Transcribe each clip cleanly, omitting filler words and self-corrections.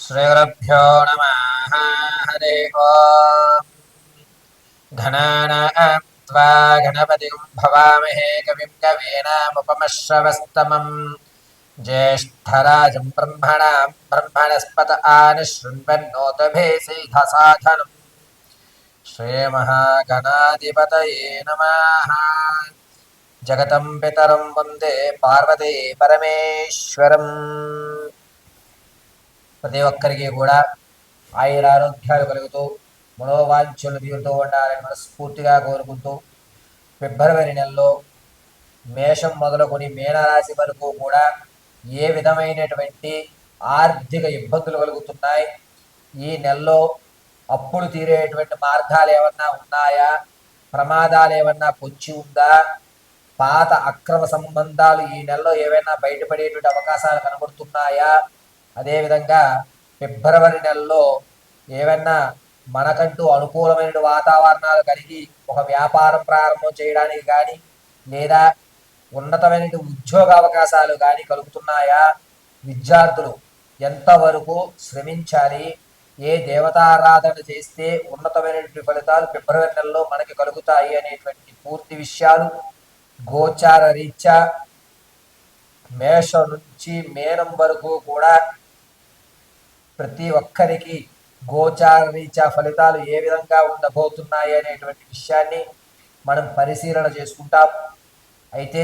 श्रीगुरुभ्यो नमः। हरिः ओम्। घनानात्वा गणपतिं भवामहे कविं कवीनामुपमश्रवस्तमम् ज्येष्ठराजं ब्रह्मणां ब्रह्मणस्पत आनिशृण्वन्नोतभेसीधसाधनम् श्रीमहागणाधिपतये नमः। जगतं पितरं वन्दे पार्वती परमेश्वरम्। ప్రతి ఒక్కరికి కూడా ఆయురారోగ్యాలు కలుగుతూ మనోవాంఛలు తీరుతూ ఉండాలని మనస్ఫూర్తిగా కోరుకుంటూ ఫిబ్రవరి నెలలో మేషం మొదలుకొని మీనరాశి వరకు కూడా ఏ విధమైనటువంటి ఆర్థిక ఇబ్బందులు కలుగుతున్నాయి, ఈ నెలలో అప్పులు తీరేటువంటి మార్గాలు ఏమన్నా ఉన్నాయా, ప్రమాదాలు ఏమన్నా పొంచి ఉందా, పాత అక్రమ సంబంధాలు ఈ నెలలో ఏవైనా బయటపడేటువంటి అవకాశాలు కనబడుతున్నాయా, అదేవిధంగా ఫిబ్రవరి నెలలో ఏవైనా మనకంటూ అనుకూలమైన వాతావరణాలు కలిగి ఒక వ్యాపారం ప్రారంభం చేయడానికి కానీ లేదా ఉన్నతమైన ఉద్యోగ అవకాశాలు కానీ కలుగుతున్నాయా, విద్యార్థులు ఎంతవరకు శ్రమించాలి, ఏ దేవతారాధన చేస్తే ఉన్నతమైనటువంటి ఫలితాలు ఫిబ్రవరి నెలలో మనకి కలుగుతాయి అనేటువంటి పూర్తి విషయాలు గోచార రీత్యా మేషం నుంచి మీనం వరకు కూడా ప్రతి ఒక్కరికి గోచార రీత్యా ఫలితాలు ఏ విధంగా ఉండబోతున్నాయి అనేటువంటి విషయాన్ని మనం పరిశీలన చేసుకుంటాం. అయితే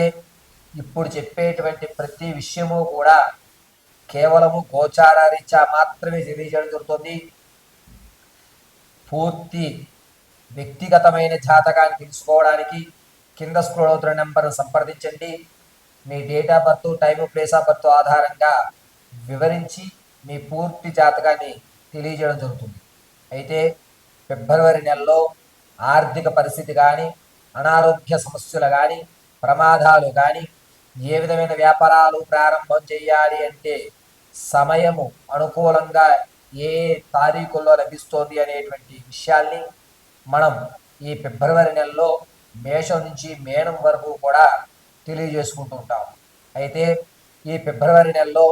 ఇప్పుడు చెప్పేటువంటి ప్రతి విషయము కూడా కేవలము గోచార రీత్యా మాత్రమే తెలియజేయడం జరుగుతుంది. పూర్తి వ్యక్తిగతమైన జాతకాన్ని తెలుసుకోవడానికి కింద స్క్రోల్ అవుతున్న నెంబర్ను సంప్రదించండి. మీ date of birth, time, place of birth ఆధారంగా వివరించి మీ పూర్తి జాతకాన్ని తెలియజేయడం జరుగుతుంది. అయితే ఫిబ్రవరి నెలలో ఆర్థిక పరిస్థితి కానీ, అనారోగ్య సమస్యలు కానీ, ప్రమాదాలు కానీ, ఏ విధమైన వ్యాపారాలు ప్రారంభం చేయాలి అంటే సమయము అనుకూలంగా ఏ తారీఖుల్లో లభిస్తోంది అనేటువంటి విషయాల్ని మనం ఈ ఫిబ్రవరి నెలలో మేషం నుంచి మీనం వరకు కూడా తెలియజేసుకుంటూ ఉంటాం. అయితే ఈ ఫిబ్రవరి నెలలో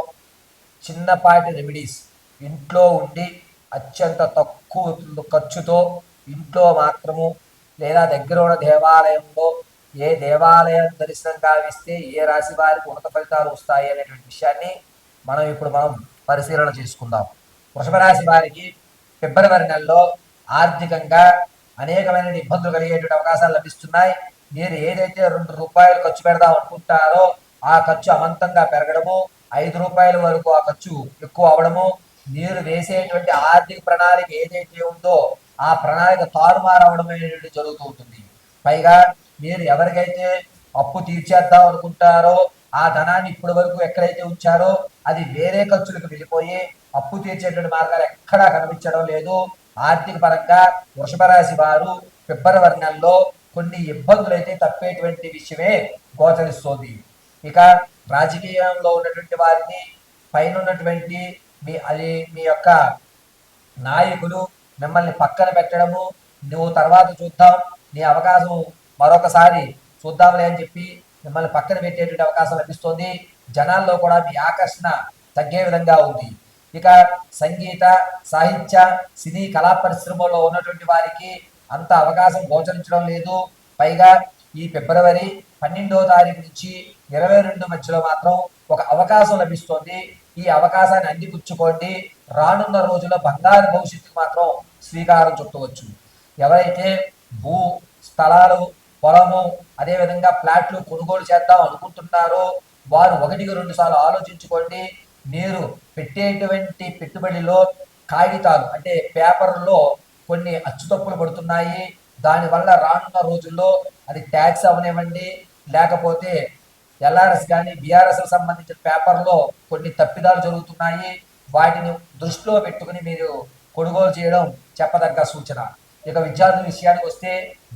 చిన్నపాటి రెమెడీస్ ఇంట్లో ఉండి అత్యంత తక్కువ ఖర్చుతో ఇంట్లో మాత్రము లేదా దగ్గర ఉన్న దేవాలయంలో ఏ దేవాలయం దర్శనం కావిస్తే ఏ రాశి వారికి ఉన్నత ఫలితాలు వస్తాయి అనేటువంటి విషయాన్ని మనం పరిశీలన చేసుకుందాం. వృషభ రాశి వారికి ఫిబ్రవరి నెలలో ఆర్థికంగా అనేకమైన ఇబ్బందులు కలిగేటువంటి అవకాశాలు లభిస్తున్నాయి. మీరు ఏదైతే ₹2 ఖర్చు పెడదాం అనుకుంటారో ఆ ఖర్చు అమంతంగా పెరగడము, ₹5 వరకు ఆ ఖర్చు ఎక్కువ అవడము, మీరు వేసేటువంటి ఆర్థిక ప్రణాళిక ఏదైతే ఉందో ఆ ప్రణాళిక తారుమారు అవడం అనేటువంటి జరుగుతూ ఉంటుంది. పైగా మీరు ఎవరికైతే అప్పు తీర్చేద్దాం అనుకుంటారో ఆ ధనాన్ని ఇప్పటి వరకు ఎక్కడైతే ఉంచారో అది వేరే ఖర్చులకు వెళ్ళిపోయి అప్పు తీర్చేటువంటి మార్గాలు ఎక్కడా కనిపించడం లేదు. ఆర్థిక పరంగా వృషభ రాశి వారు ఫిబ్రవరి నెలలో కొన్ని ఇబ్బందులు అయితే తప్పేటువంటి విషయమే గోచరిస్తోంది. ఇక రాజకీయంలో ఉన్నటువంటి వారిని పైన ఉన్నటువంటి మీ యొక్క నాయకులు మిమ్మల్ని పక్కన పెట్టడము, నువ్వు తర్వాత చూద్దాం, నీ అవకాశం మరొకసారి చూద్దాంలే అని చెప్పి మిమ్మల్ని పక్కన పెట్టేటువంటి అవకాశం లభిస్తుంది. జనాల్లో కూడా మీ ఆకర్షణ తగ్గే విధంగా ఉంది. ఇక సంగీత, సాహిత్య, సినీ కళా పరిశ్రమలో ఉన్నటువంటి వారికి అంత అవకాశం గోచరించడం లేదు. పైగా ఈ ఫిబ్రవరి 12వ తారీఖు నుంచి 22 మధ్యలో మాత్రం ఒక అవకాశం లభిస్తుంది. ఈ అవకాశాన్ని అందిపుచ్చుకోండి. రానున్న రోజుల్లో బంగారు భవిష్యత్తుకు మాత్రం శ్రీకారం చుట్టవచ్చు. ఎవరైతే భూ స్థలాలు, పొలము, అదేవిధంగా ఫ్లాట్లు కొనుగోలు చేద్దాం అనుకుంటున్నారో వారు 1-2 సార్లు ఆలోచించుకోండి. మీరు పెట్టేటువంటి పెట్టుబడిలో కాగితాలు అంటే పేపర్లో కొన్ని అచ్చుతప్పులు పడుతున్నాయి. దానివల్ల రానున్న రోజుల్లో అది ట్యాక్స్ అవనివ్వండి, లేకపోతే ఎల్ఆర్ఎస్ కానీ బీఆర్ఎస్ సంబంధించిన పేపర్లో కొన్ని తప్పిదాలు జరుగుతున్నాయి. వాటిని దృష్టిలో పెట్టుకుని మీరు కొనుగోలు చేయడం చెప్పదగ్గ సూచన. ఇక విద్యార్థుల విషయానికి వస్తే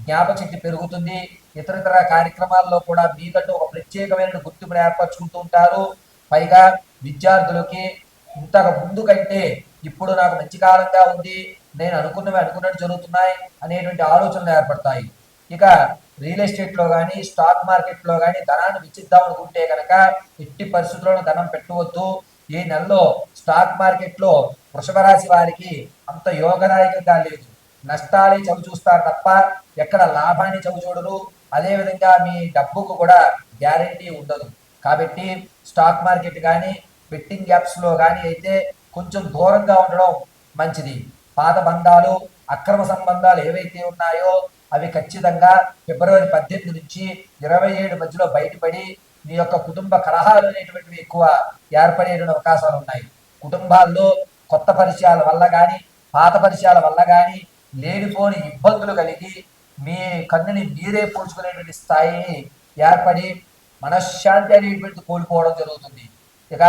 జ్ఞాపకశక్తి పెరుగుతుంది. ఇతర కార్యక్రమాల్లో కూడా మీకంటూ ఒక ప్రత్యేకమైన గుర్తింపును ఏర్పరచుకుంటూ ఉంటారు. పైగా విద్యార్థులకి ఇంతకు ముందు కంటే ఇప్పుడు నాకు మంచి కాలంగా ఉంది, నేను అనుకున్నట్టు జరుగుతున్నాయి అనేటువంటి ఆలోచనలు ఏర్పడతాయి. ఇక రియల్ ఎస్టేట్లో కానీ స్టాక్ మార్కెట్లో కానీ ధనాన్ని వెచ్చిద్దాం అనుకుంటే కనుక ఎట్టి పరిస్థితుల్లోనూ ధనం పెట్టవద్దు. ఈ నెలలో స్టాక్ మార్కెట్లో వృషభ రాశి వారికి అంత యోగదాయకంగా లేదు. నష్టాలే చవి చూస్తారు తప్ప ఎక్కడ లాభాన్ని చవి చూడరు. అదేవిధంగా మీ డబ్బుకు కూడా గ్యారంటీ ఉండదు. కాబట్టి స్టాక్ మార్కెట్ కానీ బెట్టింగ్ యాప్స్లో కానీ అయితే కొంచెం దూరంగా ఉండడం మంచిది. పాత బంధాలు, అక్రమ సంబంధాలు ఏవైతే ఉన్నాయో అవి ఖచ్చితంగా ఫిబ్రవరి 18 నుంచి 27 మధ్యలో బయటపడి మీ యొక్క కుటుంబ కలహాలు అనేటువంటివి ఎక్కువ ఏర్పడే అవకాశాలు ఉన్నాయి. కుటుంబాల్లో కొత్త పరిచయాల వల్ల కానీ పాత పరిచయాల వల్ల కానీ లేనిపోని ఇబ్బందులు కలిగి మీ కన్నుని మీరే పూడ్చుకునేటువంటి స్థాయిని ఏర్పడి మనశ్శాంతి అనేటువంటి కోల్పోవడం జరుగుతుంది. ఇక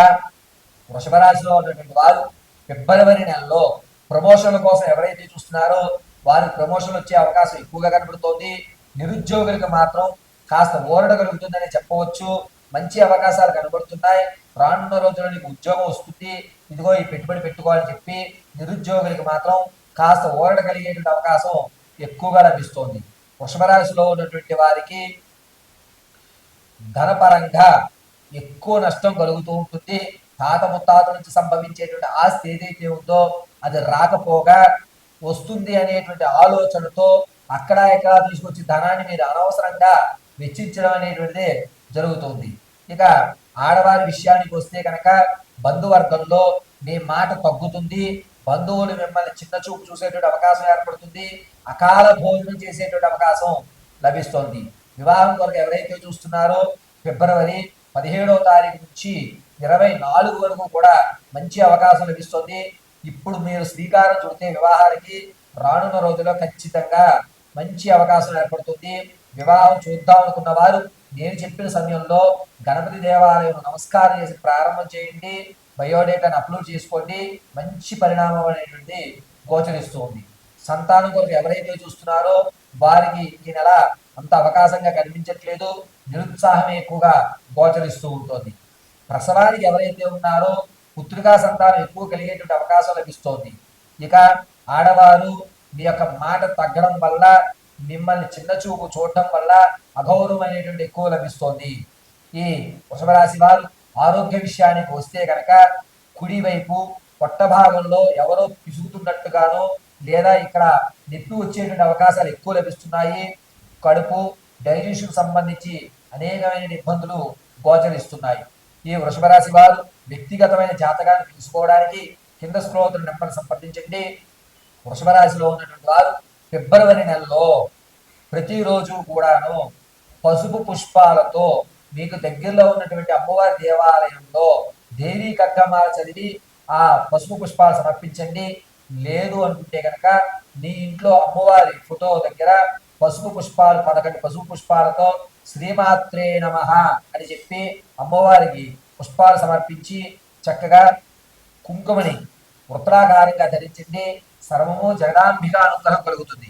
వృషభ రాశిలో ఉన్నటువంటి వారు ఫిబ్రవరి నెలలో ప్రమోషన్ల కోసం ఎవరైతే చూస్తున్నారో వారికి ప్రమోషన్ వచ్చే అవకాశం ఎక్కువగా కనబడుతోంది. నిరుద్యోగులకు మాత్రం కాస్త ఊరట కలుగుతుందని చెప్పవచ్చు. మంచి అవకాశాలు కనబడుతున్నాయి. రానున్న రోజుల్లో నీకు ఉద్యోగం వస్తుంది, ఇదిగో ఈ పెట్టుబడి పెట్టుకోవాలని చెప్పి నిరుద్యోగులకు మాత్రం కాస్త ఊరట కలిగేటువంటి అవకాశం ఎక్కువగా లభిస్తోంది. వృషభ రాశిలో ఉన్నటువంటి వారికి ధనపరంగా ఎక్కువ నష్టం కలుగుతూ ఉంటుంది. తాత ముత్తాతల నుంచి సంభవించేటువంటి ఆస్తి ఏదైతే ఉందో అది రాకపోగా వస్తుంది అనేటువంటి ఆలోచనతో అక్కడ ఇక్కడ తీసుకొచ్చి ధనాన్ని మీరు అనవసరంగా వెచ్చించడం అనేటువంటిది జరుగుతుంది. ఇక ఆడవారి విషయానికి వస్తే కనుక బంధువర్గంలో మీ మాట తగ్గుతుంది. బంధువులు మిమ్మల్ని చిన్న చూపు చూసేటువంటి అవకాశం ఏర్పడుతుంది. అకాల భోజనం చేసేటువంటి అవకాశం లభిస్తుంది. వివాహం కొరకు ఎవరైతే చూస్తున్నారో ఫిబ్రవరి 17వ తారీఖు నుంచి 24 వరకు కూడా మంచి అవకాశం లభిస్తుంది. ఇప్పుడు మీరు శ్రీకారం చుడితే వివాహానికి రానున్న రోజుల్లో ఖచ్చితంగా మంచి అవకాశం ఏర్పడుతుంది. వివాహం చూద్దాం అనుకున్న వారు నేను చెప్పిన సమయంలో గణపతి దేవాలయం నమస్కారం చేసి ప్రారంభం చేయండి. బయోడేటాను అప్లోడ్ చేసుకోండి. మంచి పరిణామం అనేటువంటి గోచరిస్తుంది. సంతానం కొరకు ఎవరైతే చూస్తున్నారో వారికి ఈ నెల అంత అవకాశంగా కనిపించట్లేదు. నిరుత్సాహం ఎక్కువగా గోచరిస్తూ ఉంటుంది. ప్రసవానికి ఎవరైతే ఉన్నారో పుత్రికా సంతానం ఎక్కువ కలిగేటువంటి అవకాశం లభిస్తోంది. ఇక ఆడవారు మీ యొక్క మాట తగ్గడం వల్ల మిమ్మల్ని చిన్న చూపు చూడటం వల్ల అగౌరవం అనేటువంటి ఎక్కువ లభిస్తోంది. ఈ వృషభ రాశి వారు ఆరోగ్య విషయానికి వస్తే కనుక కుడివైపు పొట్ట భాగంలో ఎవరో పిసుగుతున్నట్టుగానో లేదా ఇక్కడ నొప్పి వచ్చేటువంటి అవకాశాలు ఎక్కువ లభిస్తున్నాయి. కడుపు డైజెషన్ సంబంధించి అనేకమైన ఇబ్బందులు గోచరిస్తున్నాయి. ఈ వృషభ రాశి వారు వ్యక్తిగతమైన జాతకాన్ని తెలుసుకోవడానికి కింద స్క్రోల్ అవుతున్న నెంబర్ని సంప్రదించండి. వృషభ రాశిలో ఉన్నటువంటి వారు ఫిబ్రవరి నెలలో ప్రతిరోజు కూడాను పసుపు పుష్పాలతో మీకు దగ్గరలో ఉన్నటువంటి అమ్మవారి దేవాలయంలో దేవీ కగ్గమాల చదివి ఆ పసుపు పుష్పాలు సమర్పించండి. లేదు అనుకుంటే కనుక మీ ఇంట్లో అమ్మవారి ఫోటో దగ్గర పసుపు పుష్పాలు 11 పసుపు పుష్పాలతో శ్రీమాత్రే నమః అని చెప్పి అమ్మవారికి పుష్పాలు సమర్పించి చక్కగా కుంకుమని వృత్తాకారంగా ధరించండి. సర్వము జగదాంబిక అనుగ్రహం కలుగుతుంది.